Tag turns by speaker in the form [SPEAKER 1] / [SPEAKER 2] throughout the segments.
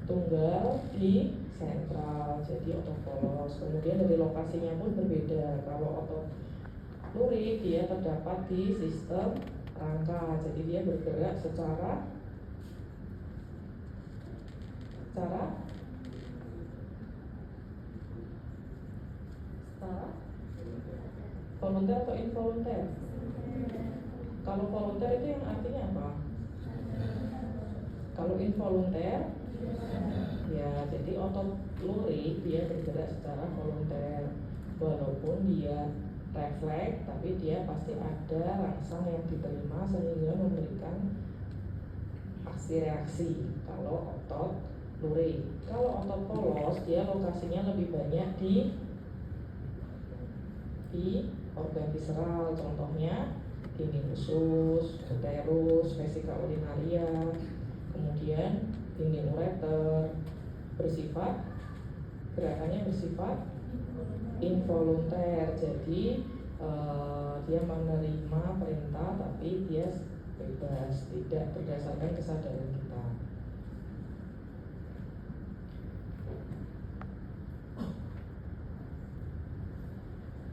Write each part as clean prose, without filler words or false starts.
[SPEAKER 1] tunggal di sentral, jadi otot polos. Kemudian dari lokasinya pun berbeda. Kalau otot lurik dia terdapat di sistem rangka, jadi dia bergerak secara volunter atau involunter. Kalau volunter itu yang artinya apa? Kalau involunter ya jadi otot lurik dia bergerak secara volunter, walaupun dia refleks tapi dia pasti ada rangsang yang diterima sehingga memberikan aksi reaksi. Kalau otot lurik, kalau otot polos dia lokasinya lebih banyak di organ visceral, contohnya dinding usus, uterus, vesika urinaria, kemudian dinding ureter. Gerakannya bersifat involunter, jadi dia menerima perintah tapi dia bebas, tidak berdasarkan kesadaran kita.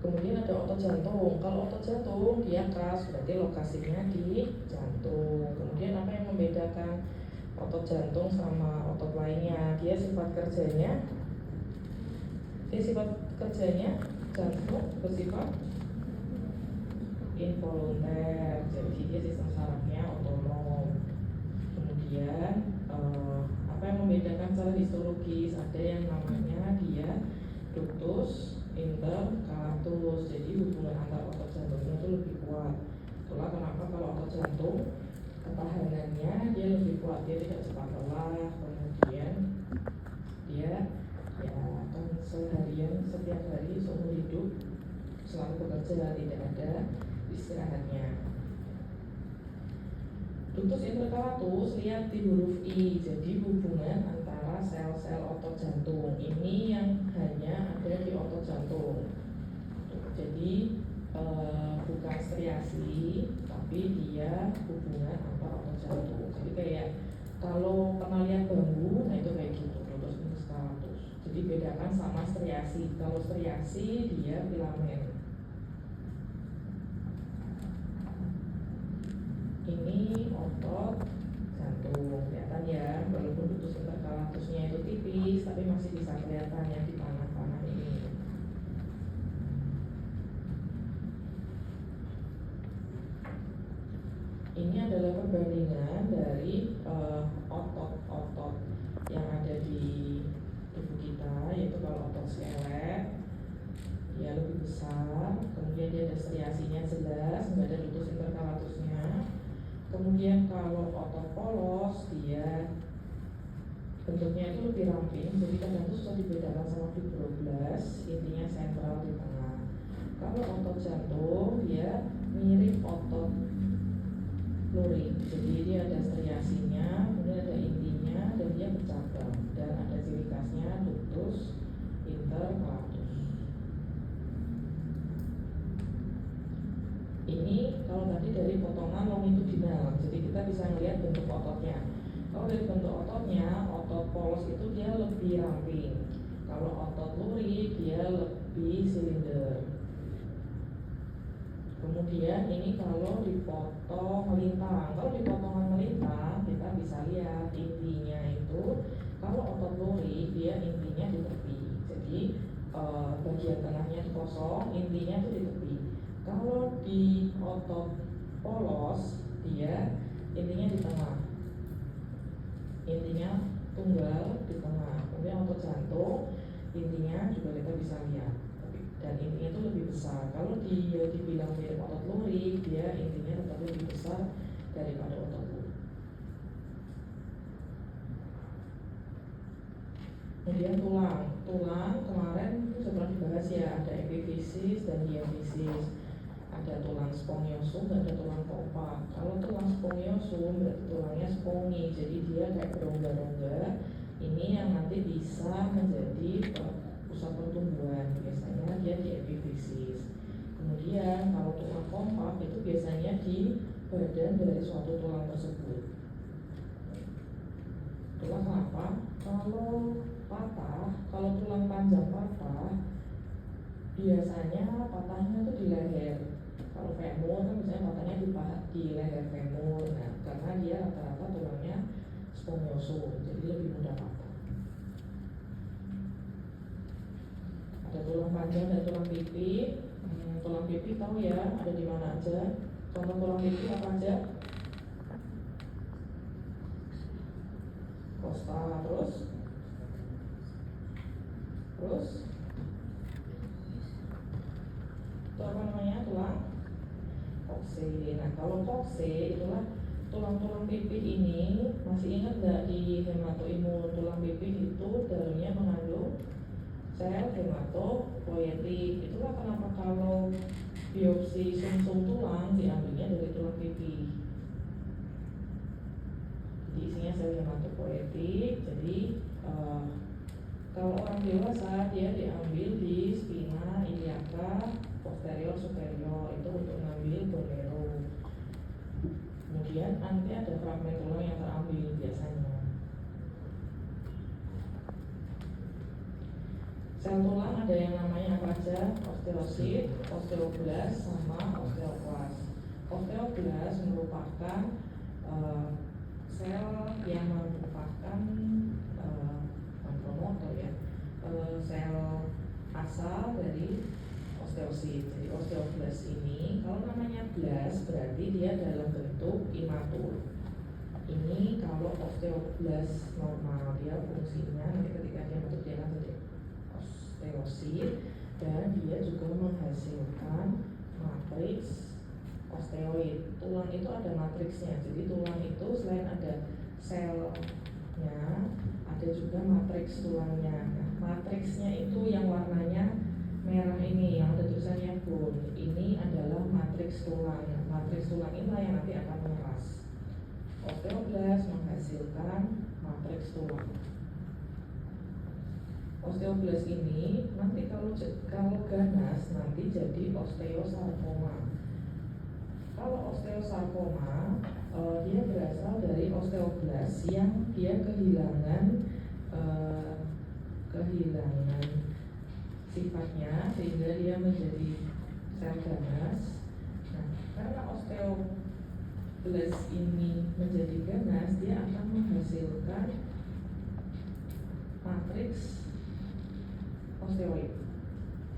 [SPEAKER 1] Kemudian ada otot jantung. Kalau otot jantung dia keras, berarti lokasinya di jantung. Kemudian apa yang membedakan otot jantung sama otot lainnya? Dia sifat kerjanya jantung bersifat involunter, jadi dia sistem sarafnya otonom. Kemudian apa yang membedakan secara histologis? Ada yang namanya dia ductus intercalatus, jadi hubungan antar otot jantungnya itu lebih kuat. Itulah kenapa kalau otot jantung ketahanannya dia lebih kuat, dia tidak cepat lelah. Kemudian dia ya akan setiap hari seumur hidup selalu bekerja, tidak ada istirahatnya. Ductus intercalatus lihat di huruf I, jadi hubungan antara sel-sel otot jantung ini yang hanya ada di otot jantung. Jadi bukan striasi, tapi dia hubungan antara otot jantung. Jadi kayak kalau pernah lihat bambu, nah itu kayak gitu, ductus intercalatus. Jadi bedakan sama striasi. Kalau striasi dia filamen. Ini otot jantung, kelihatan ya, walaupun ductus intercalatusnya itu tipis, tapi masih bisa kelihatan yang di panah-panah ini. Ini adalah perbandingan dari otot-otot yang ada di tubuh kita, yaitu kalau otot skelet dia lebih besar, kemudian dia ada striasinya jelas, nggak ada ductus intercalatusnya. Kemudian kalau otot polos dia bentuknya itu lebih ramping, jadi kadang itu susah dibedakan sama fibroblast, intinya sentral di tengah. Kalau otot jantung dia mirip otot lurik, jadi dia ada striasinya, kemudian ada intinya dan dia bercabang, dan ada ciri khasnya ductus intercalatus. Ini kalau tadi dari potongan longitudinal, jadi kita bisa melihat bentuk ototnya. Kalau dari bentuk ototnya, otot polos itu dia lebih ramping. Kalau otot lurik dia lebih silinder. Kemudian ini kalau dipotong melintang, kalau dipotong melintang kita bisa lihat intinya itu. Kalau otot lurik dia intinya di tepi, jadi bagian tengahnya itu kosong, intinya itu di tepi. Kalau di otot polos dia intinya di tengah, intinya tunggal di tengah. Kemudian otot jantung intinya juga kita bisa lihat, dan intinya itu lebih besar. Kalau dia dibilang mirip otot lurik, dia intinya tetap lebih besar daripada otot lurik. Kemudian tulang kemarin sudah pernah dibahas ya, ada epifisis dan diafisis. Ada tulang spongiosum, ada tulang kompak. Kalau tulang spongiosum berarti tulangnya spongi, jadi dia kayak berongga-rongga. Ini yang nanti bisa menjadi pusat pertumbuhan, biasanya dia di epifisis. Kemudian kalau tulang kompak itu biasanya di badan dari suatu tulang tersebut. Itulah kenapa kalau tulang panjang patah, biasanya patahnya itu di leher. Kalau femur kan biasanya patahnya di leher femur. Nah, karena dia rata-rata tulangnya spongiosum, jadi lebih mudah patah. Ada tulang panjang dan tulang pipi. Tulang pipi tahu ya, ada di mana aja. Contoh tulang pipi apa aja? Kosta, terus itu apa namanya, tulang kokse. Nah, kalau kokse itulah tulang-tulang pipi ini. Masih ingat nggak di hematoimun, tulang pipi itu dalamnya mengandung sel hematopoietik. Itulah kenapa kalau biopsi sumsum tulang diambilnya dari tulang pipi. Jadi isinya sel hematopoietik. Jadi kalau orang dewasa dia diambil di spina iliaca posterior superior, itu untuk mengambil bone marrow. Kemudian nanti ada fragmen tulang yang terambil biasanya. Sel tulang ada yang namanya apa aja? Osteosit, osteoblast, sama osteoklas. Osteoblast merupakan sel yang merupakan promotor ya, sel asal dari osteosit. Jadi osteoblast ini, kalau namanya blast berarti dia dalam bentuk imatur. Ini kalau osteoblast normal, dia fungsinya nanti ketika dia bentuk dia akan jadi osteosit, dan dia juga menghasilkan matriks osteoid. Tulang itu ada matriksnya. Jadi tulang itu selain ada selnya, ada juga matriks tulangnya. Nah, matriksnya itu yang warnanya merah ini, yang ada tulisannya bone. Ini adalah matriks tulang. Matriks tulang inilah yang nanti akan mengeras. Osteoblast menghasilkan matriks tulang. Osteoblast ini nanti kalau ganas nanti jadi osteosarkoma. Kalau osteosarkoma dia berasal dari osteoblast yang dia kehilangan sifatnya sehingga dia menjadi sel ganas. Nah, karena osteoblast ini menjadi ganas, dia akan menghasilkan matriks osteoid.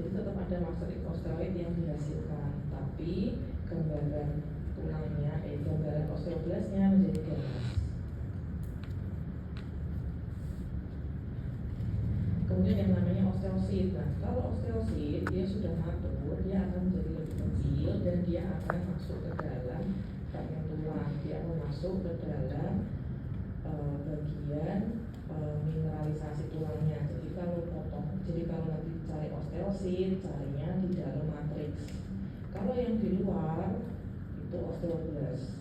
[SPEAKER 1] Jadi tetap ada matriks osteoid yang dihasilkan, tapi gambaran tulangnya, gambaran osteoblastnya menjadi ganas. Kemudian yang namanya osteosit. Nah, kalau osteosit dia sudah matur, dia akan menjadi lebih kecil dan dia akan masuk ke dalam fragmen tulang. Dia akan masuk ke dalam bagian mineralisasi tulangnya. Jadi kalau nanti cari osteosit, carinya di dalam matriks. Kalau yang di luar itu osteoblast.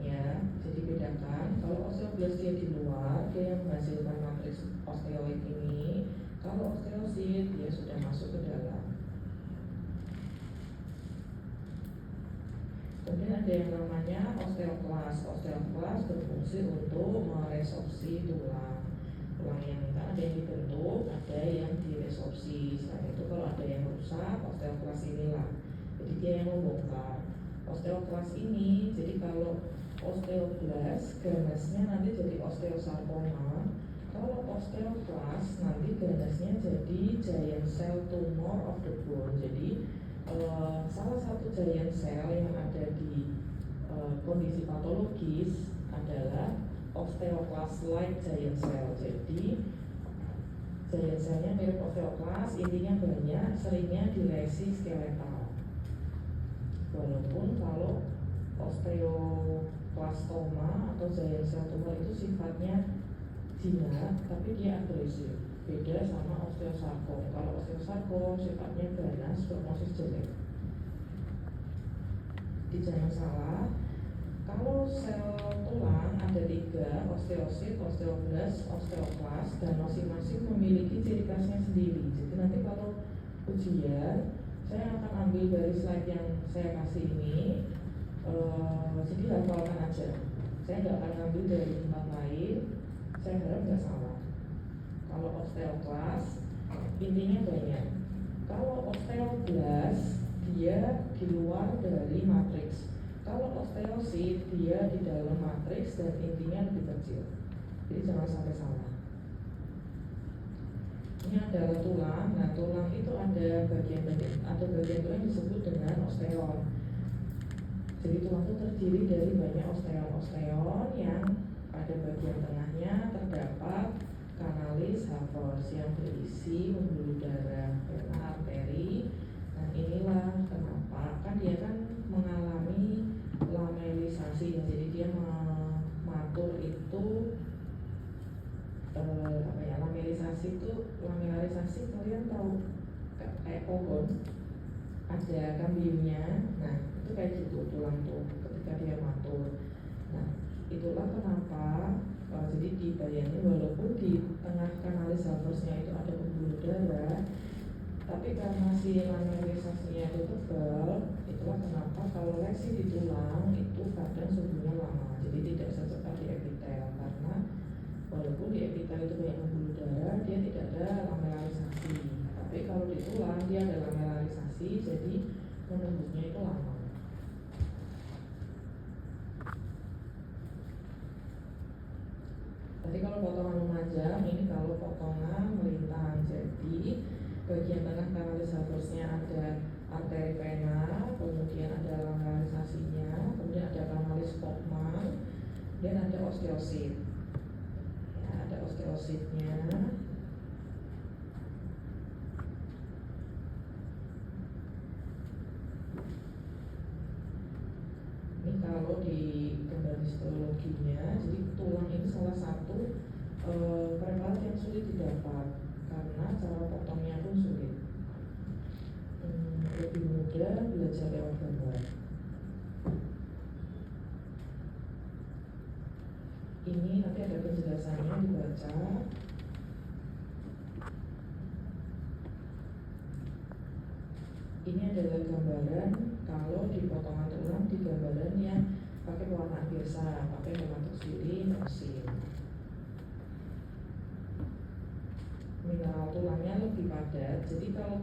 [SPEAKER 1] Ya, jadi bedakan. Kalau osteoblast dia di luar, dia yang menghasilkan matriks osteoid ini. Kalau osteosit dia sudah masuk ke dalam. Kemudian ada yang namanya osteoklas. Osteoklas berfungsi untuk meresorpsi tulang. Tulang yang ada yang dibentuk, ada yang diresorpsi. Selain itu kalau ada yang rusak, osteoklas inilah. Jadi dia yang membongkar. Osteoklas ini, jadi kalau osteoblast ganasnya nanti jadi osteosarkoma. Kalau osteoklas nanti ganasnya jadi giant cell tumor of the bone. Jadi salah satu giant cell yang ada di kondisi patologis adalah osteoklas-like giant cell. Jadi giant cellnya mirip osteoklas, intinya banyak, seringnya di lesi skeletal. Walaupun kalau osteoblastoma atau giant cell tumor itu sifatnya jinak, tapi dia agresif. Beda sama osteosarkom. Kalau osteosarkom sifatnya ganas, prognosis jelek. Jadi jangan salah, kalau sel tulang ada 3, osteosit, osteoblast, osteoklas, dan masing-masing memiliki ciri khasnya sendiri. Jadi nanti kalau ujian, saya akan ambil dari slide yang saya kasih ini. hafalkan aja. Saya nggak akan ngambil dari tempat lain. Saya harap nggak salah. Kalau osteoklas intinya banyak. Kalau osteoblast dia di luar dari matriks. Kalau osteosit dia di dalam matriks dan intinya lebih kecil. Jadi jangan sampai salah. Ini adalah tulang. Nah, tulang itu ada bagian tulang yang disebut dengan osteon. Jadi tulang itu terdiri dari banyak osteon yang pada bagian tengahnya terdapat kanalis havers yang berisi pembuluh darah, vena, arteri. Nah, inilah kenapa kan dia kan mengalami lamelisasi ya. Jadi dia mengatur itu lamelisasi kalian tahu kayak pohon ada kambiumnya. Nah, itu kayak gitu tulang tuh ketika dia matur. Nah, itulah kenapa jadi dibayangin walaupun di tengah kanalis haversnya itu ada pembuluh darah, tapi karena si lamelisasinya itu tebal, itulah kenapa kalau lesi di tulang itu kadang sembuhnya lama. Jadi tidak secepat di epitel, karena walaupun di epitel itu banyak pembuluh darah, dia tidak ada lamelisasi. Tapi kalau di tulang dia ada lamelisasi, jadi menembusnya itu lama. Tadi kalau potongan memanjang, ini kalau potongan melintang. Jadi bagian tengah kanalis haversnya ada arteri vena, kemudian ada lamelisasinya, kemudian ada kanalis Kopman, dan ada osteosit. Ya, ada osteositnya. Ini kalau di gambar histologinya, jadi tulang ini salah satu preparat yang sulit didapat karena cara potongnya pun sulit. Lebih mudah belajar lewat gambar. Ini nanti ada penjelasannya dibaca. Ini adalah gambaran kalau di potongan tulang di gambaran yang pakai pewarnaan biasa, pakai hematoxylin, osin. Mineral tulangnya lebih padat. Jadi kalau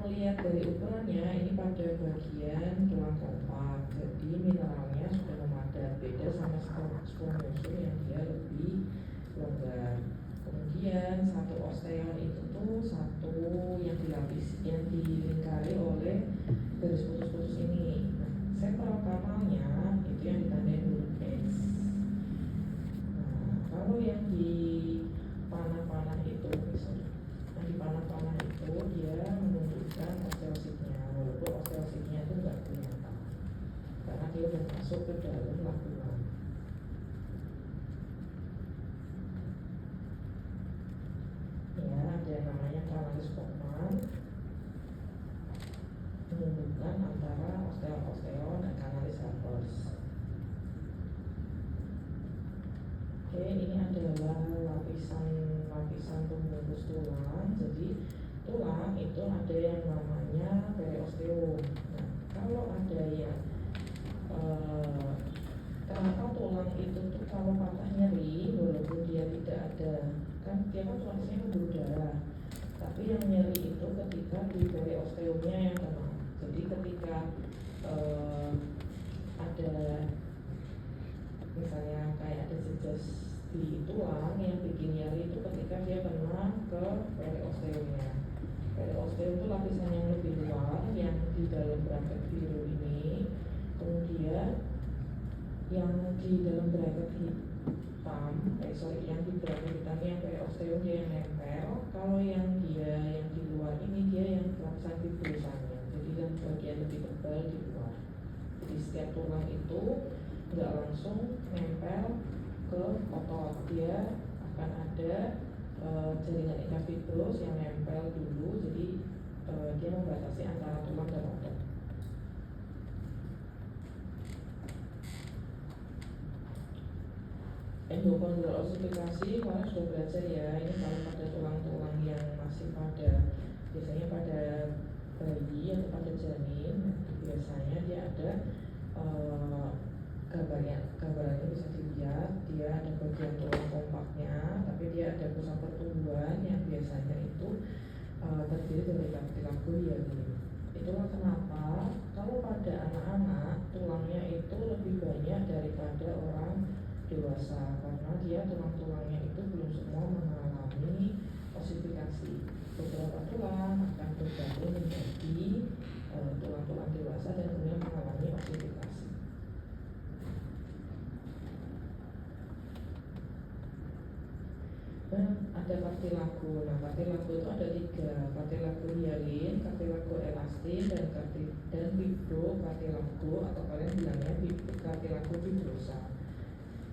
[SPEAKER 1] melihat dari ukurannya ini pada bagian tulang keempat. Jadi mineralnya sudah memadat, beda sama squamosum yang dia lebih longgar. Kemudian satu osteon itu tuh satu yang dilingkari oleh garis putus-putus ini. Nah, sentral kanalnya itu yang ditandai huruf S. Nah, kalau yang di panah-panah itu, yang di panah-panah itu dia menunjukkan osteositnya, walaupun osteositnya itu nggak kelihatan karena dia udah masuk ke dalam lakukan. Ya, ada namanya kanalis Kopman, menunjukkan antara osteon dan kanalis havers. Oke, ini adalah lapisan pembungkus tulang. Jadi tulang itu ada yang namanya periosteum. Nah, kalau ada yang kenapa tulang itu tuh kalau patah nyeri, walaupun dia tidak ada, kan dia kan tulisnya pembuluh darah, tapi yang nyeri itu ketika di periosteumnya yang kena. Jadi ketika ada misalnya kayak ada jejas di tulang yang bikin nyeri itu ketika dia kena ke periosteumnya. Periosteum itu lapisan yang lebih luar yang di dalam bracket biru ini. Kemudian yang di dalam bracket hitam, yang di bracket hitam yang periosteum dia yang nempel. Kalau yang di luar ini dia yang lapisan fibrosannya. Jadi yang bagian lebih tebal di luar. Jadi setiap tulang itu nggak langsung nempel ke otot, dia akan ada jaringan interfibros yang nempel dulu. Jadi dia membatasi antara tulang dan otot. Endokondral ossifikasi kalian sudah belajar ya. Ini kalau pada tulang-tulang yang masih biasanya pada bayi atau pada janin, biasanya dia ada eh, gambarannya bisa dilihat, dia ada bagian tulang kompaknya, tapi dia ada pusat pertumbuhan yang biasanya itu terdiri dari kartilago hyaline. Itulah kenapa kalau pada anak-anak tulangnya itu lebih banyak daripada orang dewasa, karena dia tulang-tulangnya itu belum semua mengalami osifikasi. Beberapa tulang akan bergabung menjadi tulang-tulang dewasa dan kemudian mengalami osifikasi. Dan ada kartilago. Nah, kartilago itu ada 3, kartilago hyaline, kartilago elastin, dan fibrokartilago, atau kalian bilangnya kartilago fibrosa.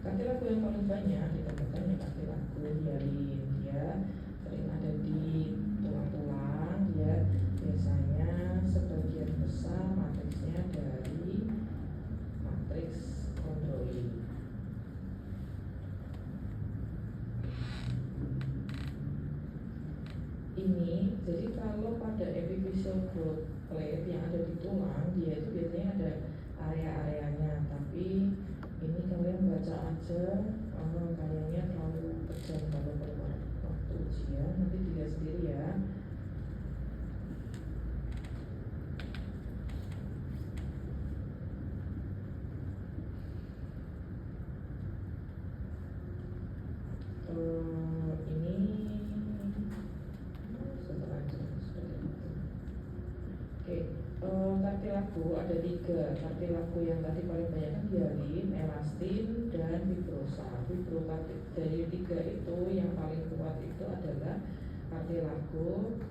[SPEAKER 1] Kartilago yang paling banyak ditemukan di kartilago hyaline. Dia sering ada di tulang-tulang. Dia biasanya sebagian besar matriksnya dari matriks kondroit. Ini jadi kalau pada epiphyseal growth plate yang ada di tulang, dia itu biasanya ada area-areanya, tapi ini kalian baca aja, kayaknya terlalu kejam kalau keluar waktu ujian, nanti dilihat sendiri ya. Ini kartilago ada 3. Kartilago yang tadi paling banyak kan hyaline, elastin, dan fibrosa. Dari 3 itu yang paling kuat itu adalah kartilago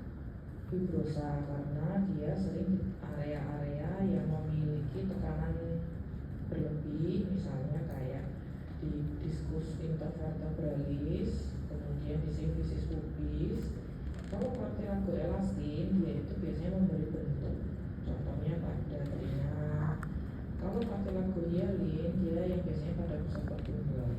[SPEAKER 1] fibrosa, karena dia sering di area-area yang memiliki tekanan berlebih, misalnya kayak di diskus intervertebralis, kemudian di simfisis pubis. Kalau kartilago elastin, dia itu biasanya memberi bentuk, contohnya pada telinga. Kalau kartilago hyaline, dia yang biasanya pada pusat pertumbuhan.